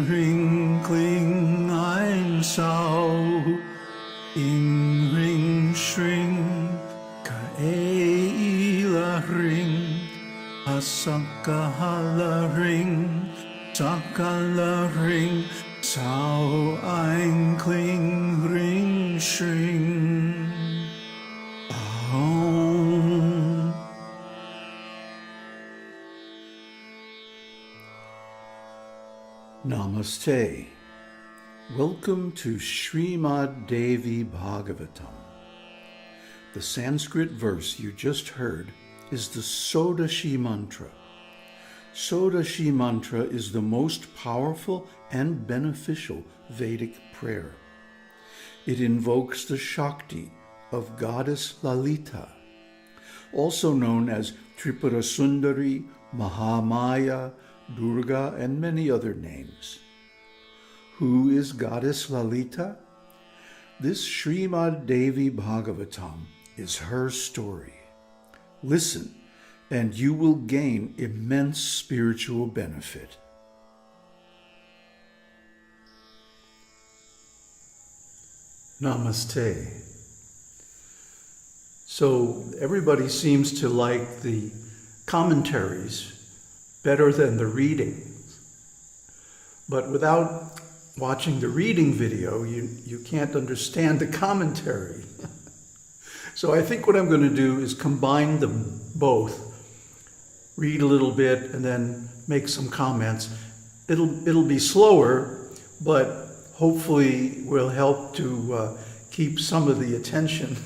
ring kling ein sao, ing ring shring, ka la ring, asakahala ring, sakala ring, sao ein kling ring shring. Om. Namaste. Welcome to Śrīmad Devī Bhāgavatam. The Sanskrit verse you just heard is the Sodashi mantra. Sodashi mantra is the most powerful and beneficial Vedic prayer. It invokes the Shakti of goddess Lalita, also known as Tripura Sundari, Mahamaya, Durga, and many other names. Who is goddess Lalita? This Śrīmad Devī Bhāgavatam is her story. Listen, and you will gain immense spiritual benefit. Namaste. So everybody seems to like the commentaries better than the reading. But without watching the reading video, you can't understand the commentary. So I think what I'm going to do is combine them both. Read a little bit and then make some comments. It'll be slower, but hopefully will help to keep some of the attention.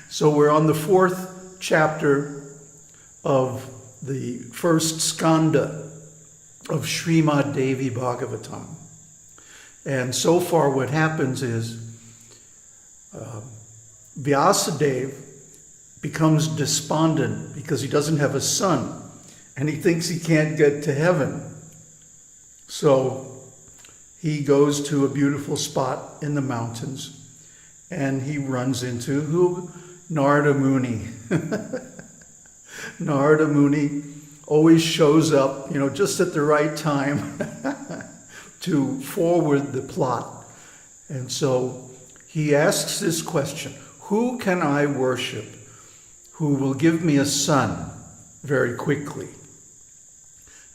So we're on the fourth chapter of the first Skandha of Śrīmad Devī Bhāgavatam. And so far what happens is Vyasadeva becomes despondent because he doesn't have a son and he thinks he can't get to heaven. So he goes to a beautiful spot in the mountains and he runs into who? Narada Muni. Narada Muni always shows up, just at the right time to forward the plot. And so he asks this question, who can I worship who will give me a son very quickly?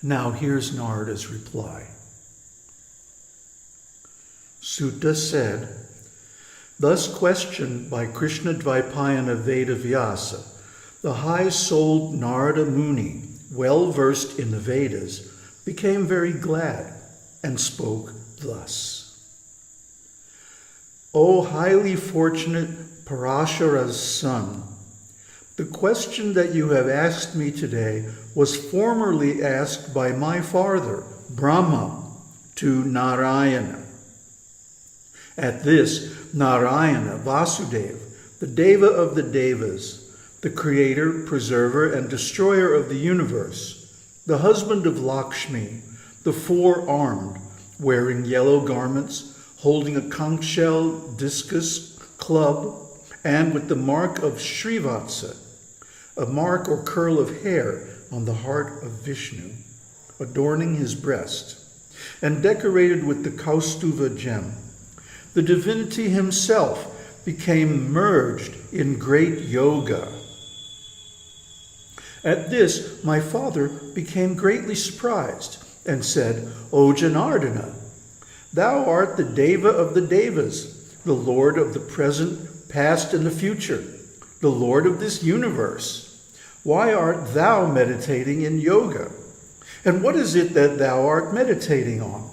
Now here's Narada's reply. Sutta said, thus questioned by Krishna Dvaipayana Vedavyāsa, the high-souled Narada Muni, well-versed in the Vedas, became very glad and spoke thus. O highly fortunate Parashara's son, the question that you have asked me today was formerly asked by my father, Brahma, to Narayana. At this, Narayana, Vasudeva, the Deva of the Devas, the creator, preserver, and destroyer of the universe, the husband of Lakshmi, the four-armed, wearing yellow garments, holding a conch shell, discus, club, and with the mark of Srivatsa, a mark or curl of hair on the heart of Viṣṇu, adorning his breast, and decorated with the Kaustuva gem. The divinity himself became merged in great yoga. At this, my father became greatly surprised and said, O Janardana, thou art the Deva of the Devas, the Lord of the present, past, and the future, the Lord of this universe. Why art thou meditating in yoga? And what is it that thou art meditating on?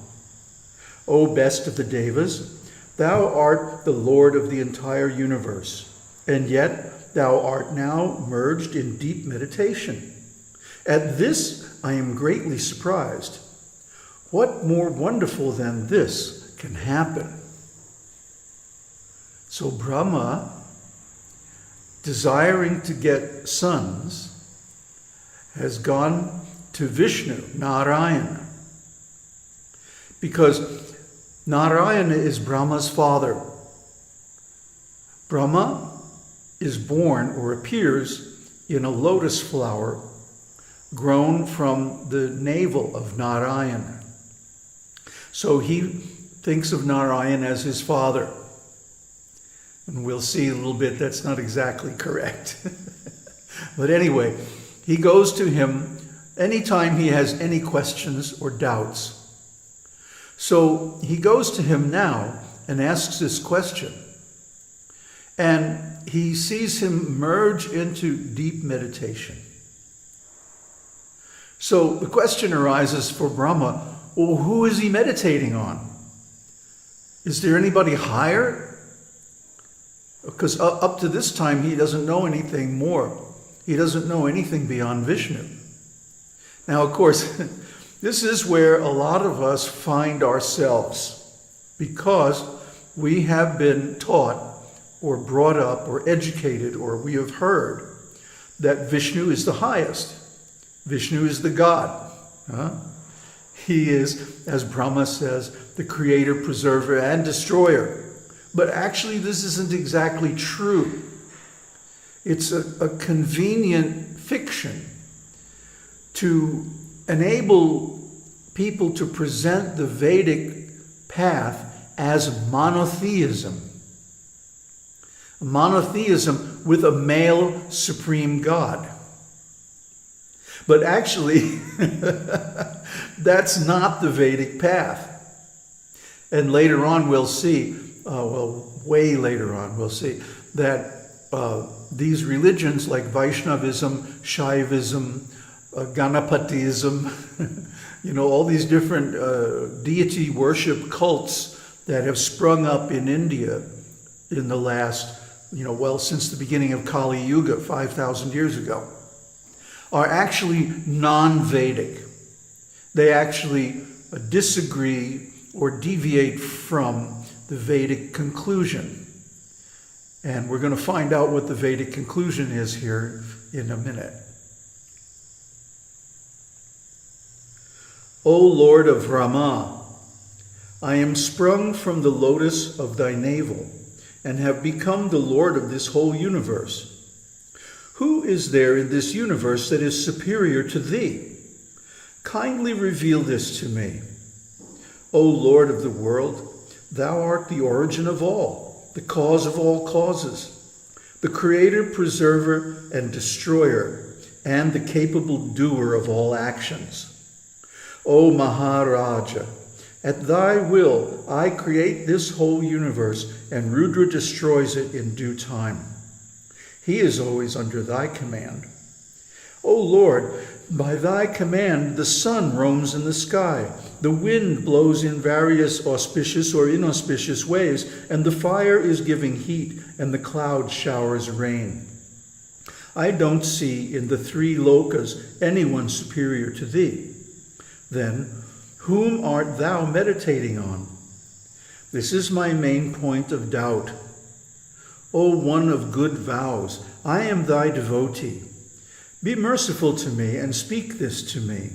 O best of the Devas, thou art the Lord of the entire universe, and yet thou art now merged in deep meditation. At this I am greatly surprised. What more wonderful than this can happen? So Brahma, desiring to get sons, has gone to Viṣṇu, Narayana, because Narayana is Brahma's father. Brahma is born or appears in a lotus flower grown from the navel of Narayana. So he thinks of Narayan as his father. And we'll see a little bit that's not exactly correct. But anyway, he goes to him anytime he has any questions or doubts. So he goes to him now and asks this question. And he sees him merge into deep meditation. So the question arises for Brahma, well, who is he meditating on? Is there anybody higher? Because up to this time, he doesn't know anything more. He doesn't know anything beyond Viṣṇu. Now, of course, this is where a lot of us find ourselves, because we have been taught or brought up or educated, or we have heard that Viṣṇu is the highest. Viṣṇu is the God. He is, as Brahma says, the creator, preserver, and destroyer. But actually, this isn't exactly true. It's a convenient fiction to enable people to present the Vedic path as monotheism. Monotheism with a male supreme God. But actually, that's not the Vedic path. And later on we'll see, way later on we'll see, that these religions like Vaishnavism, Shaivism, Ganapatism, all these different deity worship cults that have sprung up in India in the last, since the beginning of Kali Yuga, 5,000 years ago, are actually non-Vedic. They actually disagree or deviate from the Vedic conclusion. And we're going to find out what the Vedic conclusion is here in a minute. O Lord of Rama, I am sprung from the lotus of thy navel and have become the Lord of this whole universe. Who is there in this universe that is superior to thee? Kindly reveal this to me. O Lord of the world, thou art the origin of all, the cause of all causes, the creator, preserver, and destroyer, and the capable doer of all actions. O Maharaja, at thy will I create this whole universe, and Rudra destroys it in due time. He is always under thy command. O Lord, by thy command the sun roams in the sky, the wind blows in various auspicious or inauspicious ways, and the fire is giving heat, and the cloud showers rain. I don't see in the three lokas anyone superior to thee. Then, whom art thou meditating on? This is my main point of doubt. O one of good vows, I am thy devotee. Be merciful to me and speak this to me.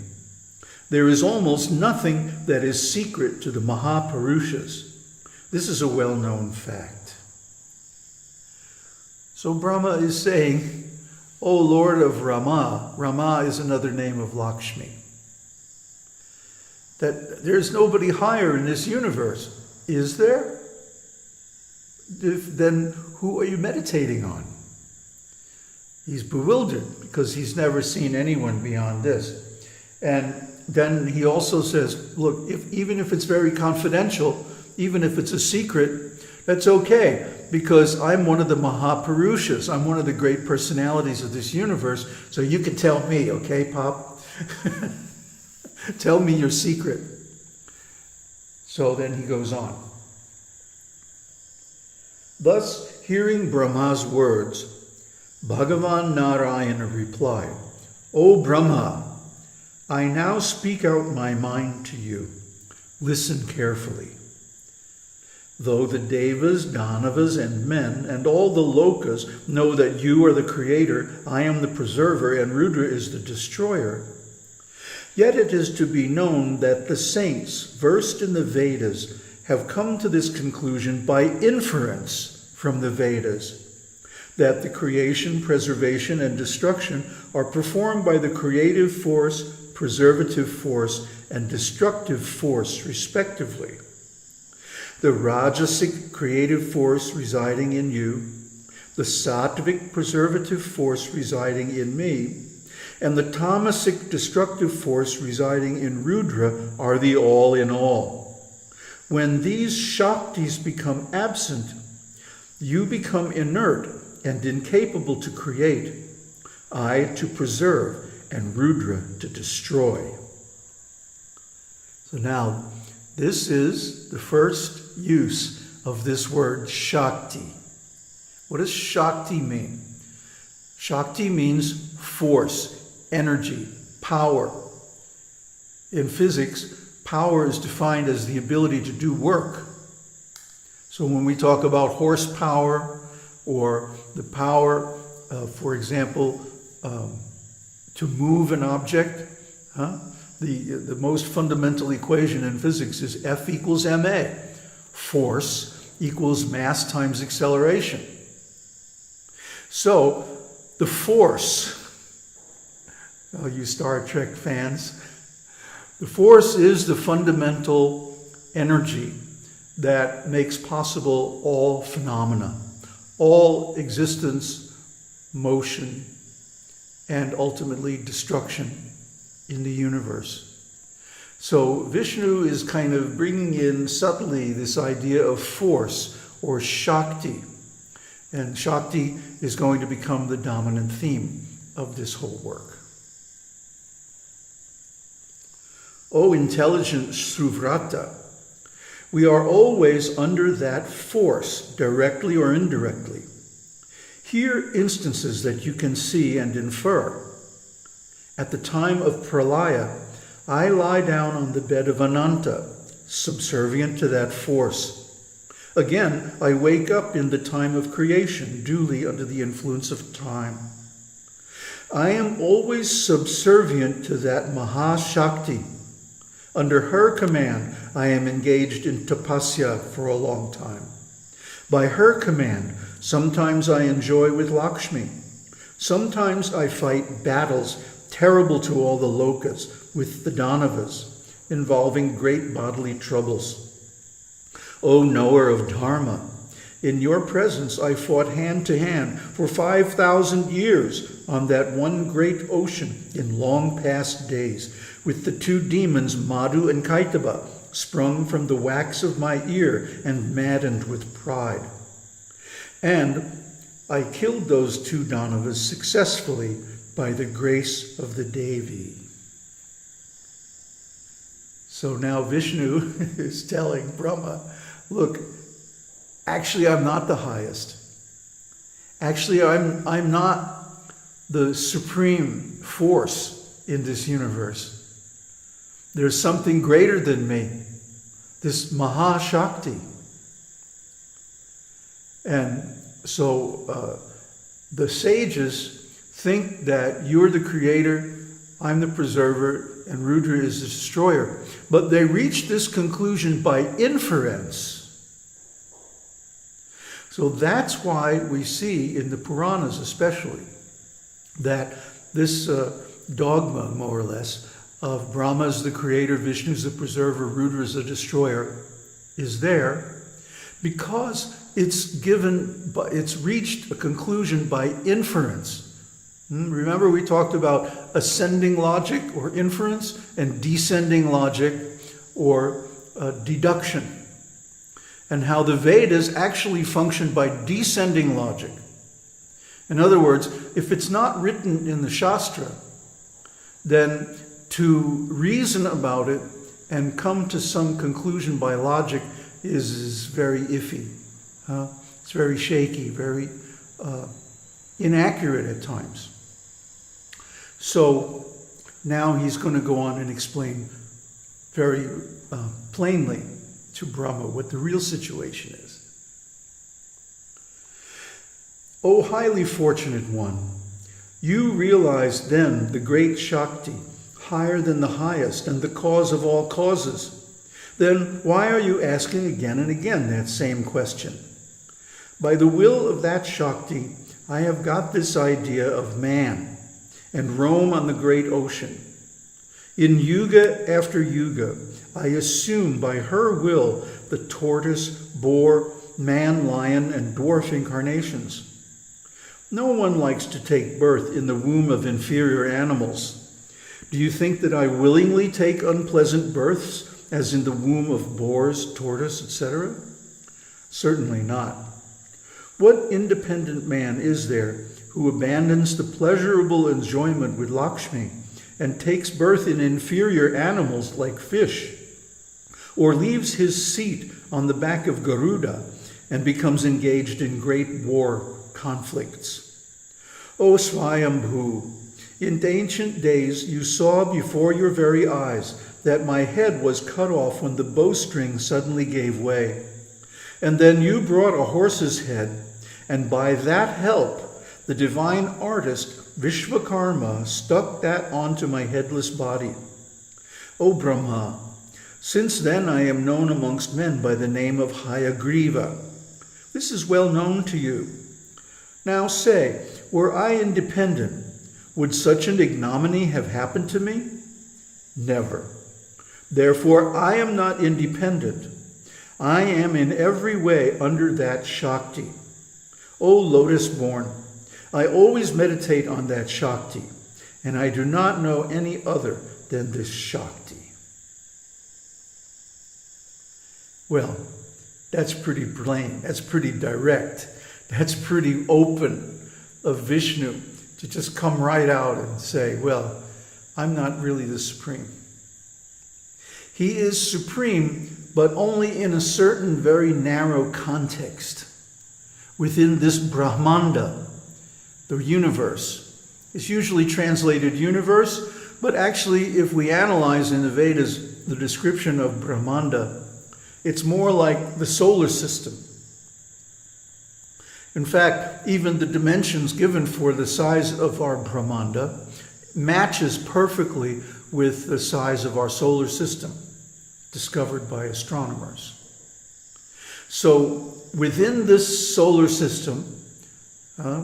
There is almost nothing that is secret to the Mahāpuruṣas. This is a well-known fact. So Brahma is saying, O Lord of Rama, Rama is another name of Lakshmi, that there's nobody higher in this universe. Is there? Then who are you meditating on? He's bewildered because he's never seen anyone beyond this. And then he also says, look, even if it's very confidential, even if it's a secret, that's okay, because I'm one of the Mahāpuruṣas. I'm one of the great personalities of this universe, so you can tell me, okay, Pop? Tell me your secret. So then he goes on. Thus, hearing Brahma's words, Bhagavan Narayana replied, O Brahma, I now speak out my mind to you. Listen carefully. Though the Devas, Ganavas, and men, and all the Lokas know that you are the creator, I am the preserver, and Rudra is the destroyer, yet it is to be known that the saints, versed in the Vedas, have come to this conclusion by inference from the Vedas, that the creation, preservation, and destruction are performed by the creative force, preservative force, and destructive force, respectively. The Rajasic creative force residing in you, the Sattvic preservative force residing in me, and the Tamasic destructive force residing in Rudra are the all in all. When these Shaktis become absent, you become inert and incapable to create, I to preserve, and Rudra to destroy. So now, this is the first use of this word Shakti. What does Shakti mean? Shakti means force, energy, power. In physics, power is defined as the ability to do work. So when we talk about horsepower or the power, for example, to move an object, the most fundamental equation in physics is F equals ma. Force equals mass times acceleration. So the force, all you Star Trek fans, the force is the fundamental energy that makes possible all phenomena, all existence, motion, and ultimately destruction in the universe. So Viṣṇu is kind of bringing in subtly this idea of force or Shakti. And Shakti is going to become the dominant theme of this whole work. O intelligent Sruvrata, we are always under that force, directly or indirectly. Here instances that you can see and infer. At the time of Pralaya, I lie down on the bed of Ananta, subservient to that force. Again, I wake up in the time of creation, duly under the influence of time. I am always subservient to that Mahashakti. Under her command, I am engaged in tapasya for a long time. By her command, sometimes I enjoy with Lakshmi. Sometimes I fight battles terrible to all the lokas with the Danavas, involving great bodily troubles. O knower of Dharma, in your presence I fought hand to hand for 5,000 years on that one great ocean in long past days, with the two demons Madhu and Kaitaba, sprung from the wax of my ear and maddened with pride. And I killed those two Danavas successfully by the grace of the Devi. So now Viṣṇu is telling Brahma, look, actually I'm not the highest. Actually I'm not the supreme force in this universe. There's something greater than me, this Mahashakti. And so the sages think that you're the creator, I'm the preserver, and Rudra is the destroyer. But they reach this conclusion by inference. So that's why we see in the Puranas especially that this dogma, more or less, of Brahma as the creator, Vishnu as the preserver, Rudra as the destroyer, is there because it's reached a conclusion by inference. Remember we talked about ascending logic or inference and descending logic or deduction, and how the Vedas actually function by descending logic. In other words, if it's not written in the Shastra, then to reason about it and come to some conclusion by logic is very iffy. It's very shaky, very inaccurate at times. So now he's going to go on and explain very plainly to Brahma what the real situation is. O highly fortunate one, you realized then the great Shakti, higher than the highest and the cause of all causes. Then why are you asking again and again that same question? By the will of that Shakti, I have got this idea of man and roam on the great ocean. In yuga after yuga, I assume by her will the tortoise, boar, man, lion, and dwarf incarnations. No one likes to take birth in the womb of inferior animals. Do you think that I willingly take unpleasant births, as in the womb of boars, tortoise, etc.? Certainly not. What independent man is there who abandons the pleasurable enjoyment with Lakshmi and takes birth in inferior animals like fish, or leaves his seat on the back of Garuda and becomes engaged in great war conflicts? O Swayambhu, in ancient days you saw before your very eyes that my head was cut off when the bowstring suddenly gave way. And then you brought a horse's head, and by that help, the divine artist Vishvakarma stuck that onto my headless body. O Brahma, since then I am known amongst men by the name of Hayagriva. This is well known to you. Now say, were I independent, would such an ignominy have happened to me? Never. Therefore, I am not independent. I am in every way under that Shakti. O lotus-born, I always meditate on that Shakti, and I do not know any other than this Shakti. Well, that's pretty plain. That's pretty direct. That's pretty open of Vishnu to just come right out and say, well, I'm not really the supreme. He is supreme, but only in a certain very narrow context. Within this Brahmanda, the universe. It's usually translated universe, but actually if we analyze in the Vedas the description of Brahmanda, it's more like the solar system. In fact, even the dimensions given for the size of our Brahmanda matches perfectly with the size of our solar system, discovered by astronomers. So within this solar system,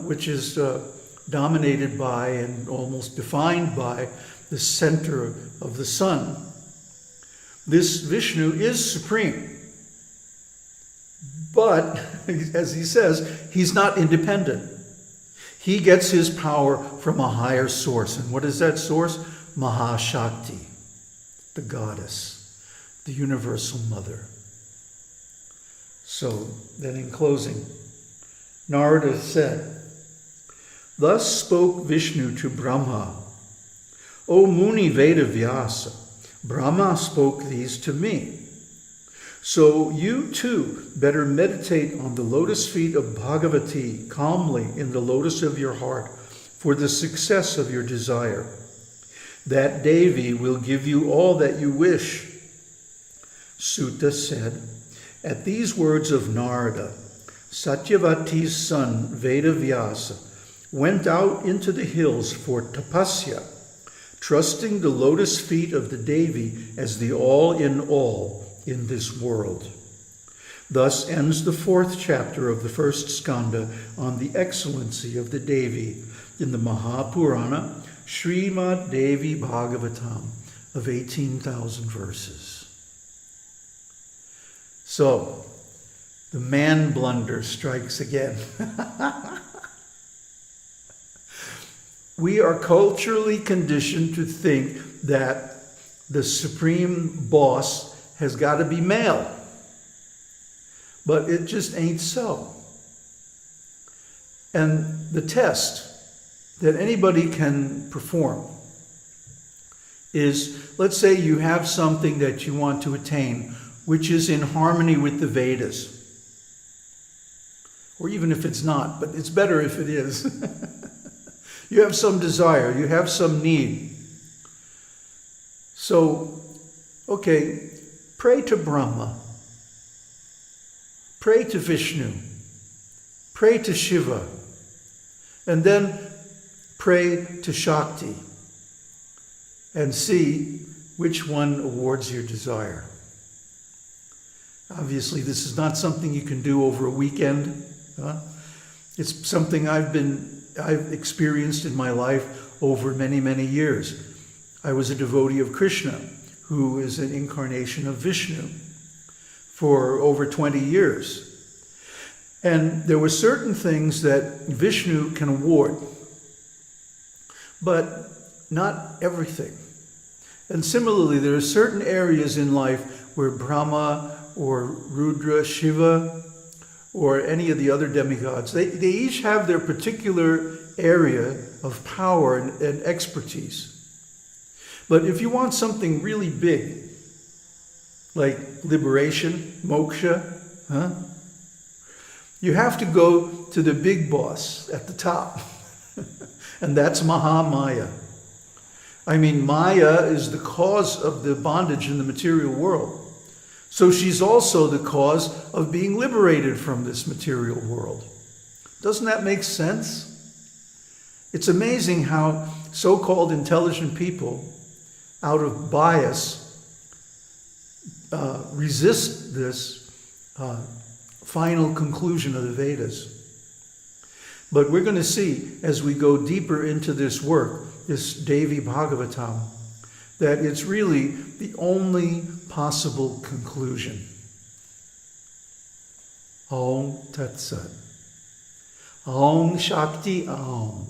which is dominated by and almost defined by the center of the sun, this Vishnu is supreme. But, as he says, he's not independent. He gets his power from a higher source. And what is that source? Mahashakti, the goddess, the universal mother. So, then in closing, Narada said, thus spoke Vishnu to Brahma, O Muni Vedavyāsa, Brahma spoke these to me. So you too better meditate on the lotus feet of Bhagavati calmly in the lotus of your heart for the success of your desire. That Devi will give you all that you wish. Sutta said, at these words of Narada, Satyavati's son Vedavyāsa went out into the hills for tapasya, trusting the lotus feet of the Devi as the all-in-all in this world. Thus ends the 4th chapter of the 1st Skandha on the excellency of the Devi in the Mahāpurāṇa Śrīmad Devī Bhāgavatam of 18,000 verses. So, the man blunder strikes again. We are culturally conditioned to think that the supreme boss has got to be male. But it just ain't so. And the test that anybody can perform is, let's say you have something that you want to attain, which is in harmony with the Vedas. Or even if it's not, but it's better if it is. You have some desire, you have some need. So, okay, pray to Brahma, pray to Vishnu, pray to Shiva, and then pray to Shakti, and see which one awards your desire. Obviously, this is not something you can do over a weekend. It's something I've experienced in my life over many, many years. I was a devotee of Krishna, who is an incarnation of Viṣṇu, for over 20 years. And there were certain things that Viṣṇu can award, but not everything. And similarly, there are certain areas in life where Brahma or Rudra, Shiva, or any of the other demigods, they each have their particular area of power and expertise. But if you want something really big, like liberation, moksha, you have to go to the big boss at the top. And that's Mahamaya. I mean, Maya is the cause of the bondage in the material world. So she's also the cause of being liberated from this material world. Doesn't that make sense? It's amazing how so-called intelligent people, out of bias, resist this final conclusion of the Vedas. But we're going to see, as we go deeper into this work, this Devi Bhāgavatam, that it's really the only possible conclusion. Om Tat Sat. Om Shakti Om.